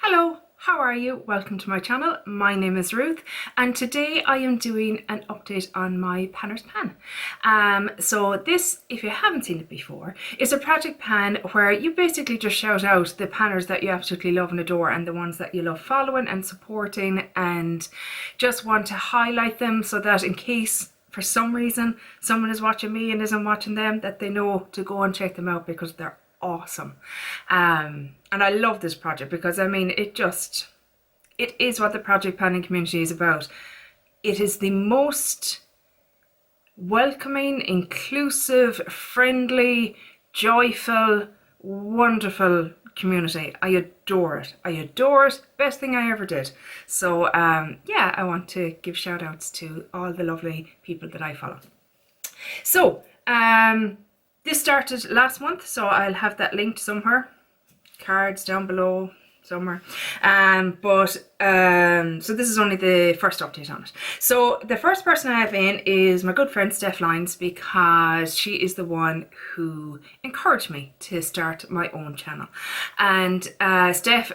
Hello, how are you? Welcome to my channel. My name is Ruth and today I am doing an update on my Panner's pan. So this, if you haven't seen it before, is a project pan where you basically just shout out the panners that you absolutely love and adore and the ones that you love following and supporting, and just want to highlight them so that in case for some reason someone is watching me and isn't watching them, that they know to go and check them out because they're awesome. And I love this project because I mean it is what the project panning community is about. It is the most welcoming, inclusive, friendly, joyful, wonderful community. I adore it. I adore it. Best thing I ever did. So yeah, I want to give shout outs to all the lovely people that I follow. So this started last month, so I'll have that linked somewhere, cards down below somewhere. So this is only the first update on it. So the first person I have in is my good friend Steph Lyons, because she is the one who encouraged me to start my own channel. And Steph,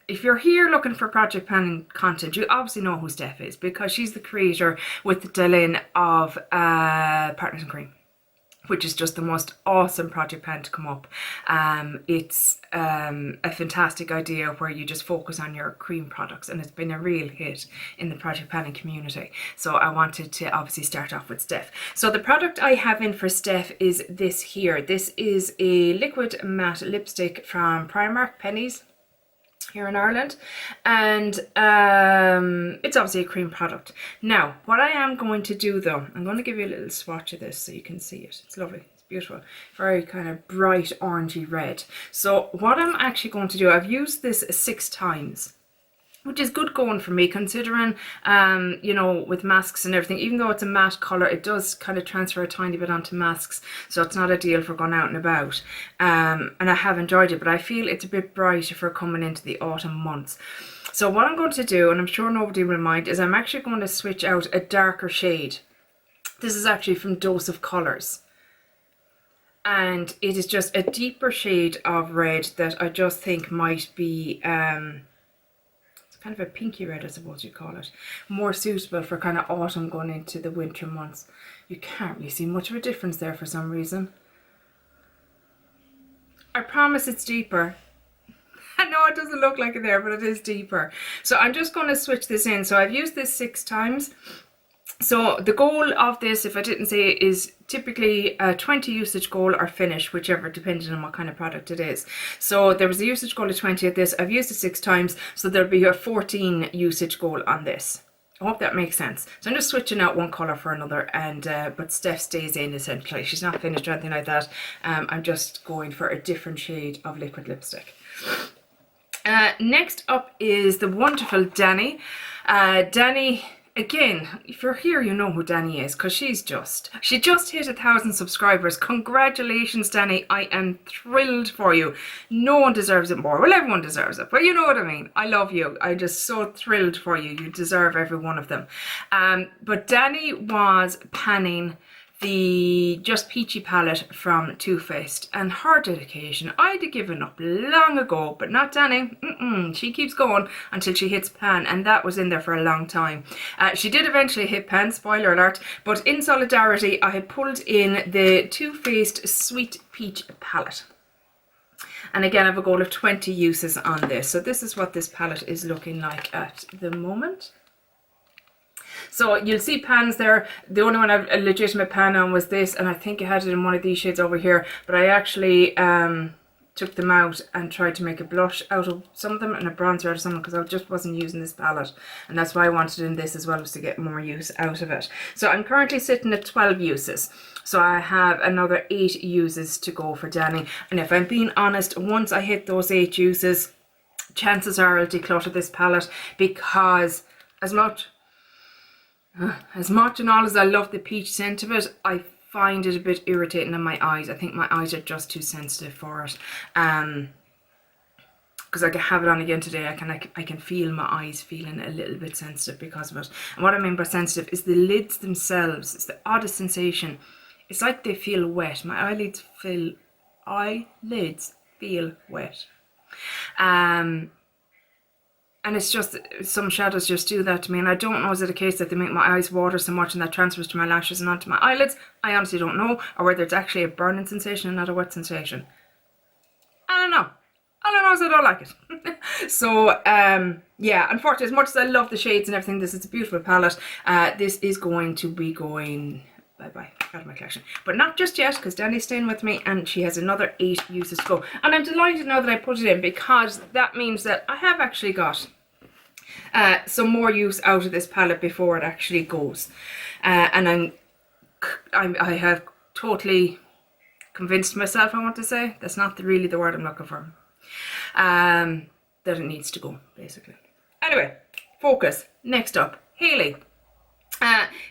if you're here looking for project panning content, you obviously know who Steph is, because she's the creator with Dylan of Partners in Cream, which is just the most awesome project pan to come up. It's a fantastic idea where you just focus on your cream products, and it's been a real hit in the project panning community. So I wanted to obviously start off with Steph. So the product I have in for Steph is this here. This is a liquid matte lipstick from Primark Pennies here in Ireland, and it's obviously a cream product. Now what I am going to do though, I'm going to give you a little swatch of this so you can see it. It's lovely, it's beautiful, very kind of bright orangey red. So what I'm actually going to do, I've used this 6 times, which is good going for me considering you know, with masks and everything, even though it's a matte colour, it does kind of transfer a tiny bit onto masks, so it's not ideal for going out and about. And I have enjoyed it, but I feel it's a bit bright for coming into the autumn months. So what I'm going to do, and I'm sure nobody will mind, is I'm actually going to switch out a darker shade. This is actually from Dose of Colours, and it is just a deeper shade of red that I just think might be kind of a pinky red, I suppose you'd call it, more suitable for kind of autumn going into the winter months. You can't really see much of a difference there for some reason. I promise it's deeper. I know it doesn't look like it there, but it is deeper. So I'm just going to switch this in. So I've used this 6 times. So the goal of this, if I didn't say, is typically a 20 usage goal or finish, whichever, depending on what kind of product it is. So there was a usage goal of 20 at this. I've used it 6 times, so there'll be a 14 usage goal on this. I hope that makes sense. So I'm just switching out one colour for another, and but Steph stays in essentially. She's not finished or anything like that. I'm just going for a different shade of liquid lipstick. Next up is the wonderful Danny. Danny, again, if you're here, you know who Danny is, because she just hit 1,000 subscribers. Congratulations, Danny. I am thrilled for you. No one deserves it more. Well, everyone deserves it, but you know what I mean. I love you. I'm just so thrilled for you. You deserve every one of them. But Danny was panning the Just Peachy palette from Too Faced, and her dedication, I'd have given up long ago, but not Danny. She keeps going until she hits pan, and that was in there for a long time. She did eventually hit pan, spoiler alert, but in solidarity I had pulled in the Too Faced Sweet Peach palette. And again, I have a goal of 20 uses on this. So this is what this palette is looking like at the moment. So you'll see pans there. The only one I've a legitimate pan on was this, and I think I had it in one of these shades over here, but I actually took them out and tried to make a blush out of some of them and a bronzer out of some, because I just wasn't using this palette, and that's why I wanted in this as well, was to get more use out of it. So I'm currently sitting at 12 uses, so I have another 8 uses to go for Danny. And if I'm being honest, once I hit those 8 uses, chances are I'll declutter this palette, because as much and all as I love the peach scent of it, I find it a bit irritating on my eyes. I think my eyes are just too sensitive for it. Because I can have it on again today, I can feel my eyes feeling a little bit sensitive because of it. And what I mean by sensitive is the lids themselves. It's the oddest sensation. It's like they feel wet. My eyelids feel wet. And it's just, some shadows just do that to me. And I don't know, is it a case that they make my eyes water so much and that transfers to my lashes and onto my eyelids? I honestly don't know. Or whether it's actually a burning sensation and not a wet sensation. I don't know. All I know is I don't like it. So, yeah, unfortunately, as much as I love the shades and everything, this is a beautiful palette. This is going to be going bye-bye out of my collection. But not just yet, because Danny's staying with me and she has another 8 uses to go. And I'm delighted now that I put it in, because that means that I have actually got some more use out of this palette before it actually goes. And I have totally convinced myself, I want to say, that's not really the word I'm looking for, that it needs to go, basically. Anyway, focus. Next up, Hailey.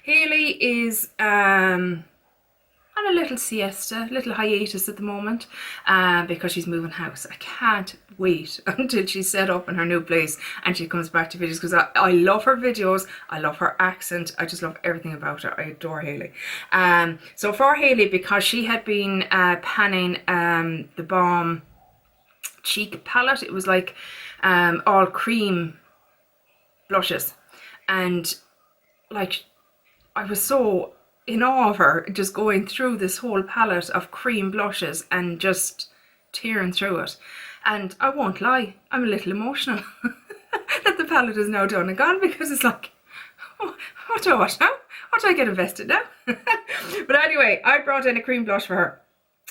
Hailey is on a little siesta, little hiatus at the moment, because she's moving house. I can't wait until she's set up in her new place and she comes back to videos, because I love her videos, I love her accent, I just love everything about her. I adore Hailey. So for Hailey, because she had been panning the Balm Cheek palette, it was like all cream blushes, and like I was so in awe of her, just going through this whole palette of cream blushes and just tearing through it. And I won't lie, I'm a little emotional that the palette is now done and gone, because it's like, oh, what do I watch now? What do I get invested now? But anyway, I brought in a cream blush for her.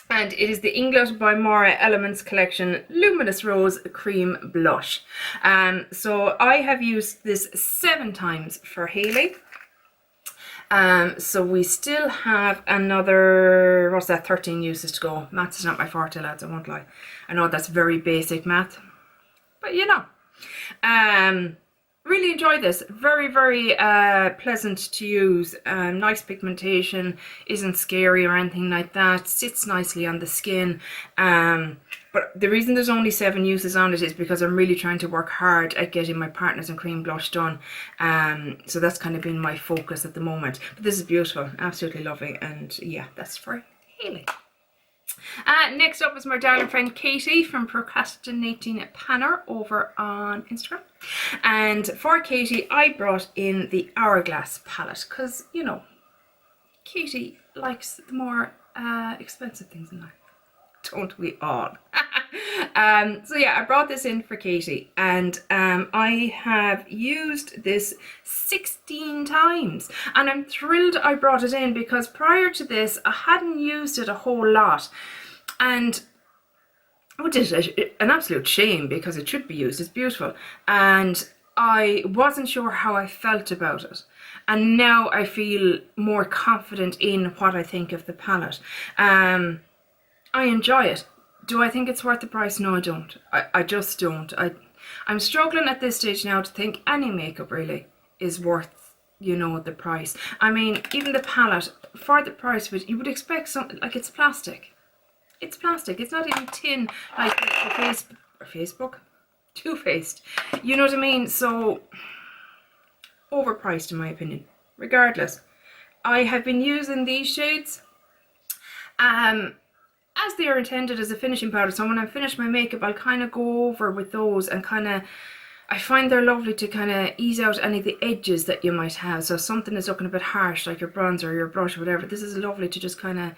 And it is the English by Mora Elements Collection Luminous Rose Cream Blush. So I have used this 7 times for Hailey. So we still have another, what's that, 13 uses to go. Maths is not my forte, lads, I won't lie. I know that's very basic math, but you know. Really enjoyed this. Very, very pleasant to use. Nice pigmentation, isn't scary or anything like that. Sits nicely on the skin. But the reason there's only 7 uses on it is because I'm really trying to work hard at getting my Partners in Cream blush done. So that's kind of been my focus at the moment. But this is beautiful, absolutely lovely, and yeah, that's for Hailey. Next up is my darling friend Katie from Procrastinating Panner over on Instagram. And for Katie, I brought in the Hourglass palette, because, you know, Katie likes the more expensive things in life. Don't we all? So yeah, I brought this in for Katie, and I have used this 16 times, and I'm thrilled I brought it in, because prior to this I hadn't used it a whole lot, and which is an absolute shame, because it should be used. It's beautiful, and I wasn't sure how I felt about it, and now I feel more confident in what I think of the palette. I enjoy it. Do I think it's worth the price? No, I don't. I just don't. I'm struggling at this stage now to think any makeup really is worth, you know, the price. I mean, even the palette, for the price of it, you would expect something like, it's plastic. It's plastic. It's not even tin like the Facebook, Too Faced. You know what I mean? So overpriced in my opinion. Regardless, I have been using these shades as they are intended as a finishing powder. So when I finish my makeup, I'll kind of go over with those, and kind of, I find they're lovely to kind of ease out any of the edges that you might have. So if something is looking a bit harsh, like your bronzer or your blush or whatever, this is lovely to just kind of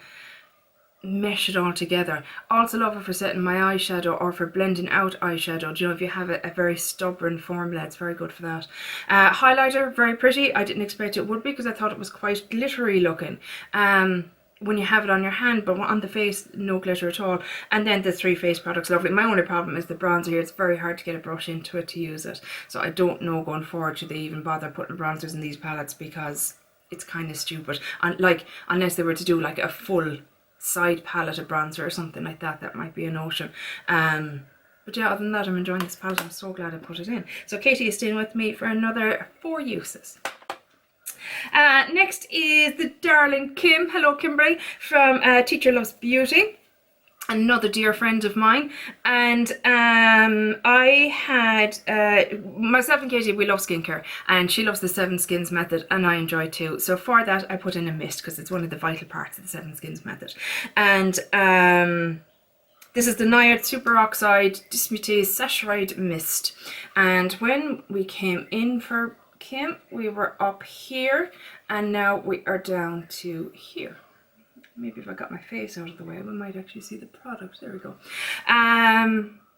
mesh it all together. Also love it for setting my eyeshadow or for blending out eyeshadow. Do you know, if you have a very stubborn formula, it's very good for that. Highlighter, very pretty. I didn't expect it would be, because I thought it was quite glittery looking when you have it on your hand, but on the face, no glitter at all. And then the 3 face products, lovely. My only problem is the bronzer here. It's very hard to get a brush into it to use it, so I don't know going forward should they even bother putting bronzers in these palettes, because it's kind of stupid. And like, unless they were to do like a full side palette of bronzer or something like that, that might be a notion. But yeah, other than that, I'm enjoying this palette. I'm so glad I put it in. So Katie is staying with me for another 4 uses. Next is the darling Kim. Hello Kimberly from Teacher Loves Beauty, another dear friend of mine. And I had myself and Katie, we love skincare, and she loves the 7 Skins method, and I enjoy it too. So for that I put in a mist, because it's one of the vital parts of the 7 Skins method. And This is the Night Superoxide Dismutase Saccharide Mist. And when we came in for Kim, we were up here, and now we are down to here. Maybe if I got my face out of the way, we might actually see the product. There we go.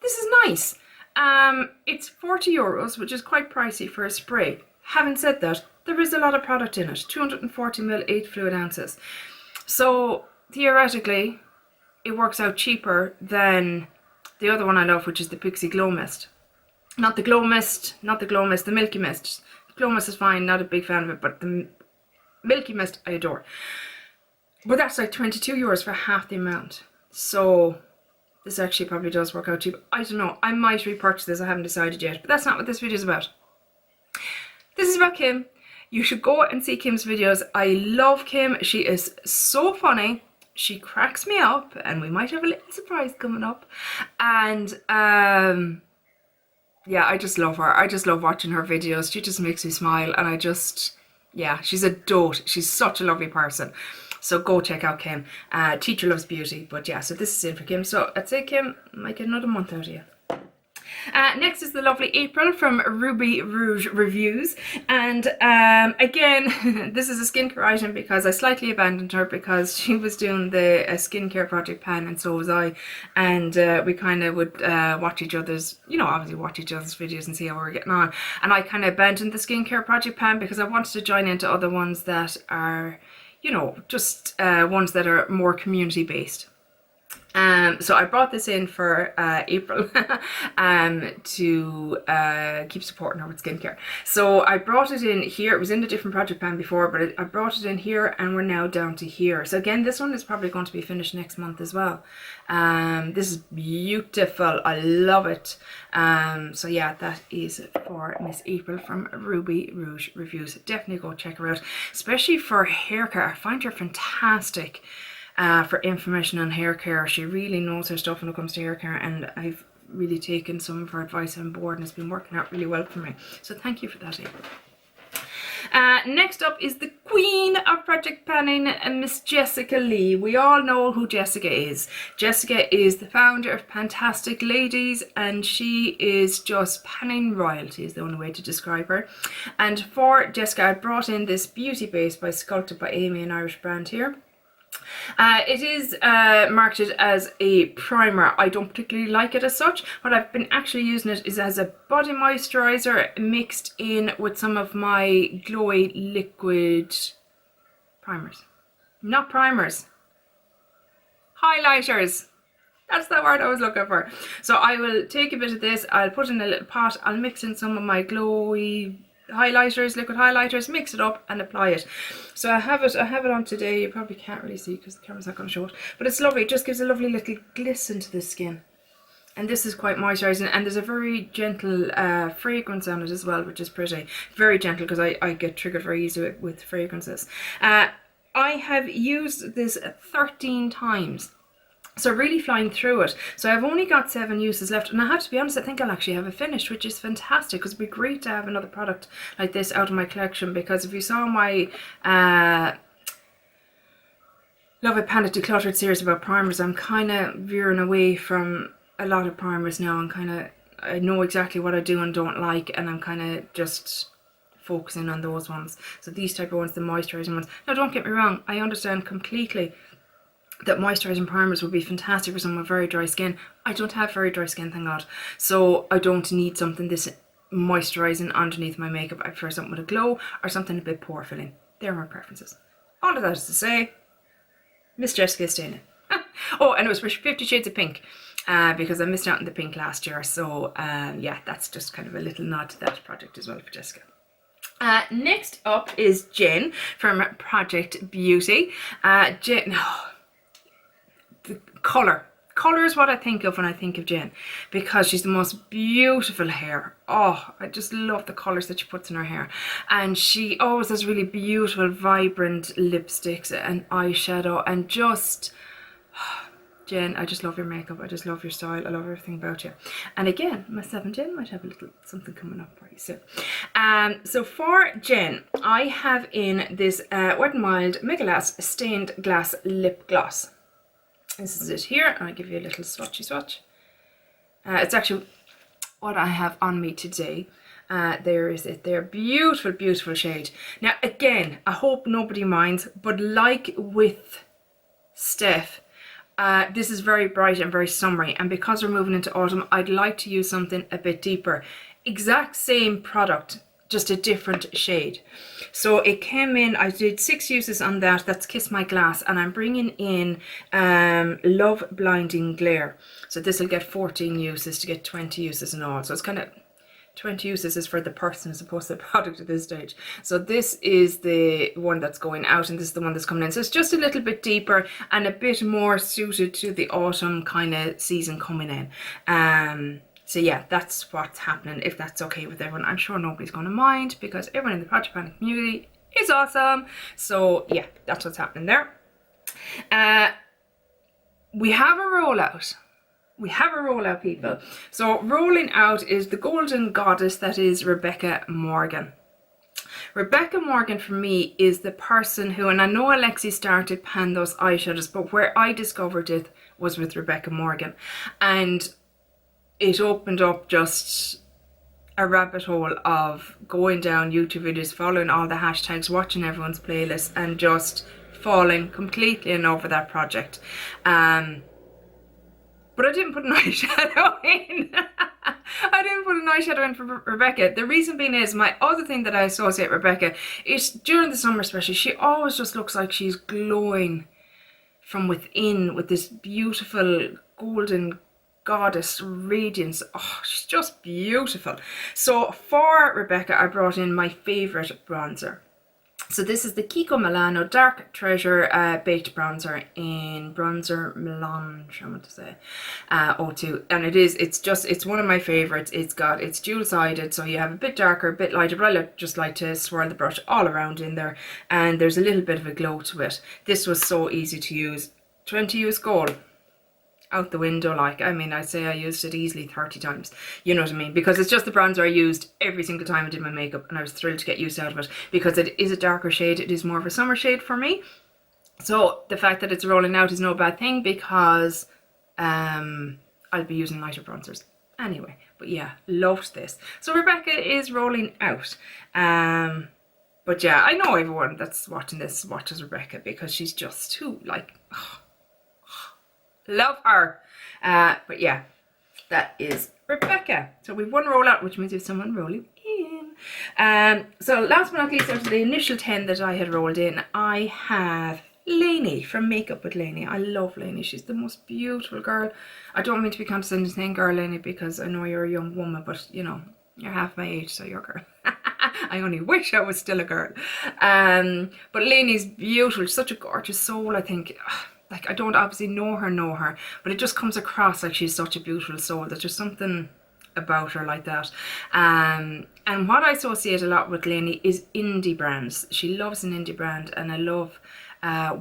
This is nice. It's 40 euros, which is quite pricey for a spray. Having said that, there is a lot of product in it. 240 ml, 8 fluid ounces. So theoretically, it works out cheaper than the other one I love, which is the Pixie Glow Mist. Not the Glow Mist, the Milky Mist. The Glow Mist is fine, not a big fan of it, but the Milky Mist I adore. But that's like 22 euros for half the amount. So this actually probably does work out cheap. I don't know, I might repurchase this, I haven't decided yet, but that's not what this video is about. This is about Kim. You should go and see Kim's videos. I love Kim, she is so funny. She cracks me up, and we might have a little surprise coming up. And yeah, I just love her. I just love watching her videos. She just makes me smile, and yeah, she's a dote. She's such a lovely person. So go check out Kim. Teacher loves beauty. But yeah, so this is it for Kim. So I'd say Kim might get another month out of you. Next is the lovely April from Ruby Rouge Reviews, and again this is a skincare item because I slightly abandoned her because she was doing the skincare project pan, and so was I, and we kind of would watch each other's, you know, obviously watch each other's videos and see how we were getting on, and I kind of abandoned the skincare project pan because I wanted to join into other ones that are, you know, just ones that are more community based. So I brought this in for April to keep supporting her with skincare. So I brought it in here. It was in a different project pan before, but I brought it in here, and we're now down to here. So again, this one is probably going to be finished next month as well. This is beautiful. I love it. So yeah, that is for Miss April from Ruby Rouge Reviews. Definitely go check her out, especially for hair care. I find her fantastic. For information on hair care. She really knows her stuff when it comes to hair care, and I've really taken some of her advice on board, and it's been working out really well for me. So thank you for that, April. Next up is the queen of project panning, Miss Jessica Lee. We all know who Jessica is. Jessica is the founder of Fantastic Ladies, and she is just panning royalty is the only way to describe her. And for Jessica, I brought in this beauty base by Sculpted by Amy, an Irish brand here. It is marketed as a primer. I don't particularly like it as such. What I've been actually using it is as a body moisturizer mixed in with some of my glowy liquid primers. Not primers. Highlighters. That's the word I was looking for. So I will take a bit of this, I'll put it in a little pot, I'll mix in some of my glowy highlighters, liquid highlighters, mix it up and apply it. So I have it on today. You probably can't really see because the camera's not going to show it, but it's lovely. It just gives a lovely little glisten to the skin, and this is quite moisturizing, and there's a very gentle fragrance on it as well, which is pretty. Very gentle, because I get triggered very easily with fragrances. I have used this 13 times. So really flying through it. So I've only got 7 uses left, and I have to be honest, I think I'll actually have it finished, which is fantastic, because it'd be great to have another product like this out of my collection. Because if you saw my Love It Panic Decluttered series about primers, I'm kind of veering away from a lot of primers now, and I know exactly what I do and don't like, and I'm kind of just focusing on those ones. So these type of ones, the moisturizing ones. Now don't get me wrong, I understand completely that moisturizing primers would be fantastic for someone with very dry skin. I don't have very dry skin, thank God. So I don't need something this moisturizing underneath my makeup. I prefer something with a glow or something a bit pore filling. They're my preferences. All of that is to say, Miss Jessica is staying in. Oh, and it was for 50 Shades of Pink, because I missed out on the pink last year. So yeah, that's just kind of a little nod to that project as well for Jessica. Next up is Jenn from Project Beauty. Jenn, the colour is what I think of when I think of Jenn, because she's the most beautiful hair. Oh, I just love the colours that she puts in her hair, and she always has really beautiful vibrant lipsticks and eyeshadow, and just Jenn, I just love your makeup, I just love your style, I love everything about you. And again, myself and Jenn might have a little something coming up for you soon. So for Jenn, I have in this Wet n Wild Mega Glass Stained Glass Lip Gloss. This is it here. I'll give you a little swatchy swatch. It's actually what I have on me today. There is it there. Beautiful, beautiful shade. Now again, I hope nobody minds, but like with Steph, this is very bright and very summery, and because we're moving into autumn, I'd like to use something a bit deeper. Exact same product, just a different shade. So it came in, I did 6 uses on that. That's Kiss My Glass, and I'm bringing in Love Blinding Glare. So this will get 14 uses to get 20 uses in all. So it's kind of 20 uses is for the person as opposed to the product at this stage. So this is the one that's going out, and this is the one that's coming in. So it's just a little bit deeper and a bit more suited to the autumn kind of season coming in. So yeah, that's what's happening, if that's okay with everyone. I'm sure nobody's going to mind because everyone in the Project Panic community is awesome. So yeah, that's what's happening there. We have a rollout. We have a rollout, people. So rolling out is the golden goddess that is Rebecca Morgan. Rebecca Morgan for me is the person who, and I know Alexi started pan those eyeshadows, but where I discovered it was with Rebecca Morgan. And it opened up just a rabbit hole of going down YouTube videos, following all the hashtags, watching everyone's playlists, and just falling completely in love with that project. But I didn't put an eyeshadow in. I didn't put an eyeshadow in for Rebecca. The reason being is, my other thing that I associate Rebecca is during the summer especially, she always just looks like she's glowing from within with this beautiful golden goddess radiance. Oh, she's just beautiful. So for Rebecca, I brought in my favorite bronzer. So this is the Kiko Milano Dark Treasure Baked Bronzer in Bronzer Melange, I want to say, 02. And it's one of my favorites. It's dual-sided, so you have a bit darker, a bit lighter, but I just like to swirl the brush all around in there, and there's a little bit of a glow to it. This was so easy to use. 20 use gold. Out the window, like, I mean, I'd say I used it easily 30 times, you know what I mean, because it's just the bronzer I used every single time I did my makeup, and I was thrilled to get use out of it because it is a darker shade. It is more of a summer shade for me, so the fact that it's rolling out is no bad thing because I'll be using lighter bronzers anyway. But yeah, loved this. So Rebecca is rolling out, but yeah, I know everyone that's watching this watches Rebecca because she's just too, like, love her. But yeah, that is Rebecca. So we've one rollout, which means we have someone rolling in. So last but not least, out of the initial 10 that I had rolled in, I have Laney from Makeup with Laney. I love Laney. She's the most beautiful girl. I don't mean to be condescending saying girl, Laney, because I know you're a young woman, but you know, you're half my age, so you're a girl. I only wish I was still a girl. But Laney's beautiful. She's such a gorgeous soul, I think. Like, I don't obviously know her, but it just comes across like she's such a beautiful soul. There's just something about her like that. And what I associate a lot with Laney is indie brands. She loves an indie brand, and I love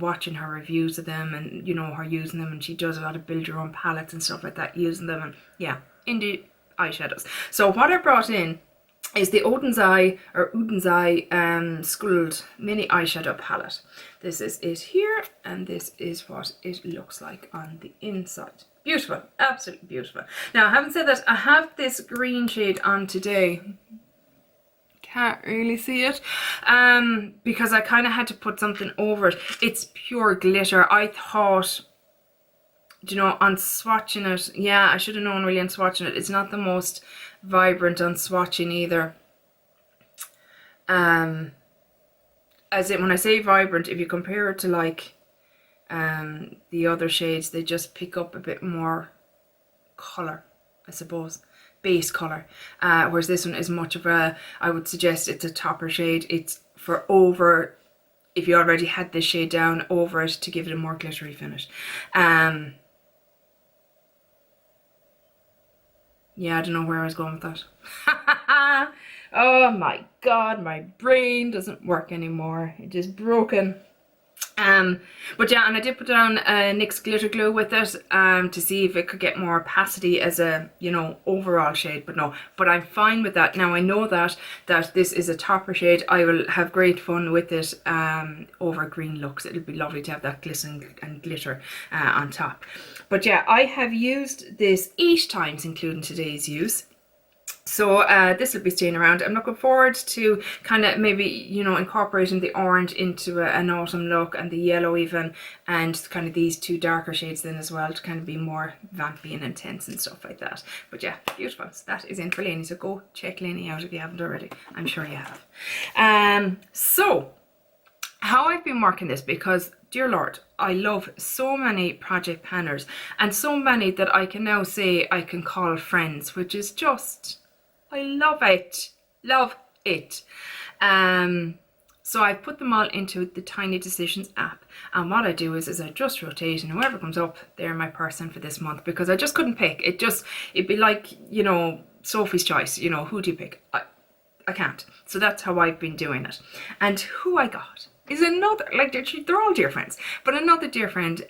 watching her reviews of them, and you know, her using them, and she does a lot of build your own palettes and stuff like that using them, and yeah, indie eyeshadows. So what I brought in is the Odin's Eye Skuld mini eyeshadow palette. This is it here, and this is what it looks like on the inside. Beautiful, absolutely beautiful. Now, having said that, I have this green shade on today. Can't really see it, because I kind of had to put something over it. It's pure glitter. I thought, you know, on swatching it, yeah, I should have known really on swatching it. It's not the most vibrant on swatching either. As in, when I say vibrant, if you compare it to like the other shades, they just pick up a bit more colour, I suppose, base colour, whereas this one is much of a, I would suggest it's a topper shade. It's for over, if you already had this shade down, over it to give it a more glittery finish. Yeah, I don't know where I was going with that. Oh my god, my brain doesn't work anymore. It is broken. But yeah, and I did put down NYX glitter glue with it to see if it could get more opacity as a, you know, overall shade, but no, but I'm fine with that. Now I know that this is a topper shade. I will have great fun with it over green looks. It'll be lovely to have that glisten and glitter on top. But yeah, I have used this 8 times including today's use. So this will be staying around. I'm looking forward to kind of maybe, you know, incorporating the orange into an autumn look, and the yellow even, and kind of these 2 darker shades then as well to kind of be more vampy and intense and stuff like that. But yeah, beautiful. So that is in for Laney. So go check Laney out if you haven't already. I'm sure you have. So how I've been working this, because dear Lord, I love so many project panners, and so many that I can now say I can call friends, which is just, I love it, love it. So I put them all into the Tiny Decisions app, and what I do is I just rotate, and whoever comes up, they're my person for this month, because I just couldn't pick. It'd be like, you know, Sophie's Choice, you know, who do you pick? I can't. So that's how I've been doing it. And who I got is another, like they're all dear friends, but another dear friend,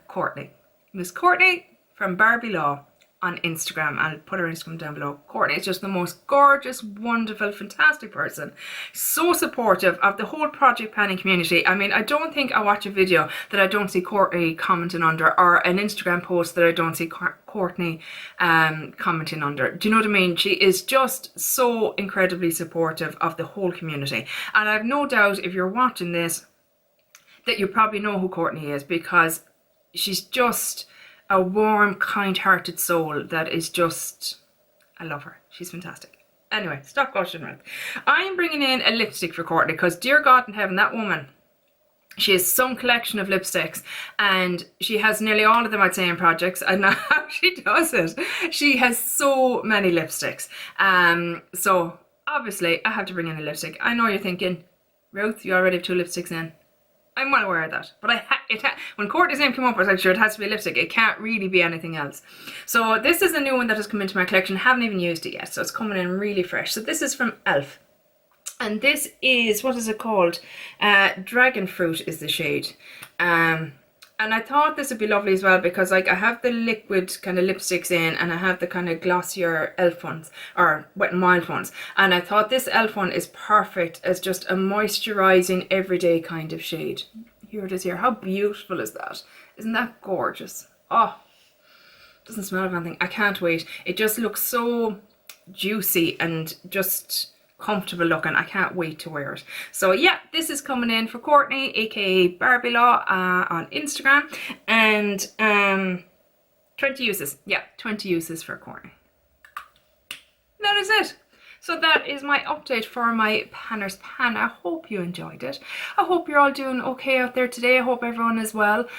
Courtney. Miss Courtney from Barbie Law on Instagram. I'll put her Instagram down below. Courtney is just the most gorgeous, wonderful, fantastic person. So supportive of the whole project planning community. I mean, I don't think I watch a video that I don't see Courtney commenting under, or an Instagram post that I don't see Courtney commenting under. Do you know what I mean? She is just so incredibly supportive of the whole community. And I've no doubt if you're watching this that you probably know who Courtney is, because she's just a warm, kind-hearted soul that is just, I love her. She's fantastic. Anyway, stop gushing around. I am bringing in a lipstick for Courtney, because dear God in heaven, that woman, she has some collection of lipsticks, and she has nearly all of them, I'd say, in projects. I know how she does it. She has so many lipsticks. So obviously I have to bring in a lipstick. I know you're thinking, Ruth, you already have 2 lipsticks in. I'm well aware of that, but when Courtney's name came up, I was like, sure, it has to be a lipstick. It can't really be anything else. So this is a new one that has come into my collection. Haven't even used it yet, so it's coming in really fresh. So this is from e.l.f. And this is, what is it called? Dragon Fruit is the shade. And I thought this would be lovely as well, because like I have the liquid kind of lipsticks in, and I have the kind of glossier e.l.f. ones, or Wet n Wild ones, and I thought this e.l.f. one is perfect as just a moisturizing everyday kind of shade. Here it is here. How beautiful is that? Isn't that gorgeous? Oh, doesn't smell of anything. I can't wait. It just looks so juicy and just comfortable looking. I can't wait to wear it. So yeah, this is coming in for Courtney, aka Barbie Law, on Instagram, and 20 uses. Yeah, 20 uses for Courtney. That is it. So that is my update for my Panner's Pan. I hope you enjoyed it. I hope you're all doing okay out there today. I hope everyone is well.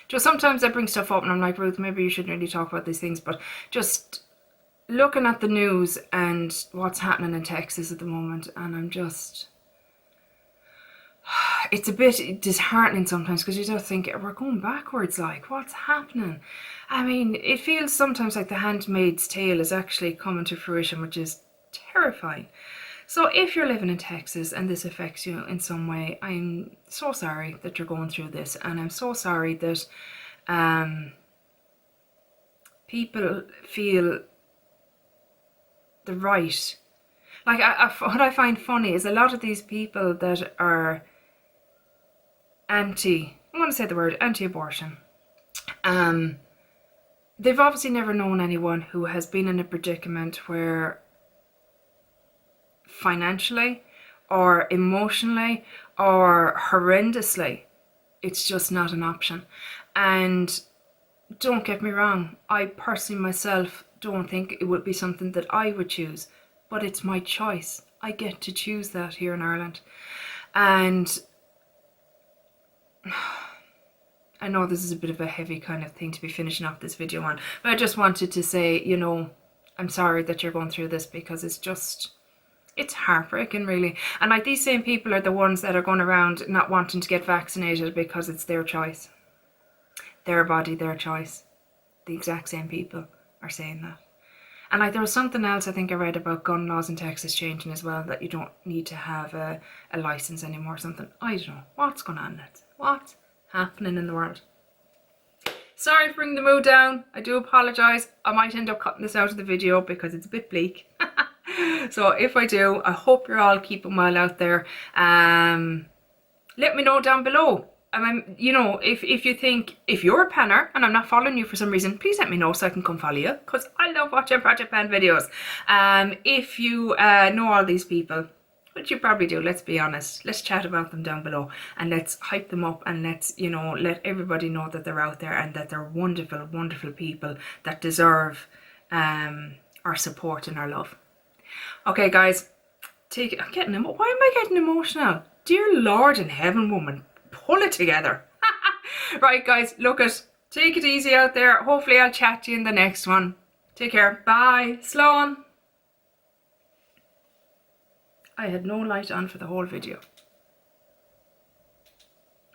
Just sometimes I bring stuff up and I'm like, Ruth, maybe you shouldn't really talk about these things, but just looking at the news and what's happening in Texas at the moment, and I'm just, it's a bit disheartening sometimes, because you just think we're going backwards, like what's happening? I mean, it feels sometimes like The Handmaid's Tale is actually coming to fruition, which is terrifying. So if you're living in Texas and this affects you in some way, I'm so sorry that you're going through this, and I'm so sorry that people feel the right. Like, what I find funny is a lot of these people that are I'm going to say the word anti-abortion, they've obviously never known anyone who has been in a predicament where financially or emotionally or horrendously it's just not an option. And don't get me wrong, I personally myself don't think it would be something that I would choose, but it's my choice. I get to choose that here in Ireland. And I know this is a bit of a heavy kind of thing to be finishing off this video on, but I just wanted to say, you know, I'm sorry that you're going through this, because it's heartbreaking, really. And like, these same people are the ones that are going around not wanting to get vaccinated because it's their choice. Their body, their choice. The exact same people are saying that. And like there was something else I think I read about gun laws in Texas changing as well, that you don't need to have a license anymore or something. I don't know what's going on. What's happening in the world? Sorry for bringing the mood down. I do apologise. I might end up cutting this out of the video because it's a bit bleak. So if I do, I hope you're all keeping well out there. Let me know down below. I mean, you know, if you think, if you're a penner and I'm not following you for some reason, please let me know so I can come follow you, because I love watching Project Pen videos. If you know all these people, which you probably do, let's be honest, let's chat about them down below and let's hype them up, and let's, you know, let everybody know that they're out there and that they're wonderful, wonderful people that deserve our support and our love. Okay guys, take it. Why am I getting emotional? Dear Lord in heaven, woman, pull it together. Right guys, look take it easy out there. Hopefully I'll chat to you in the next one. Take care. Bye. Slán. I had no light on for the whole video.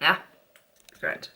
Yeah, great.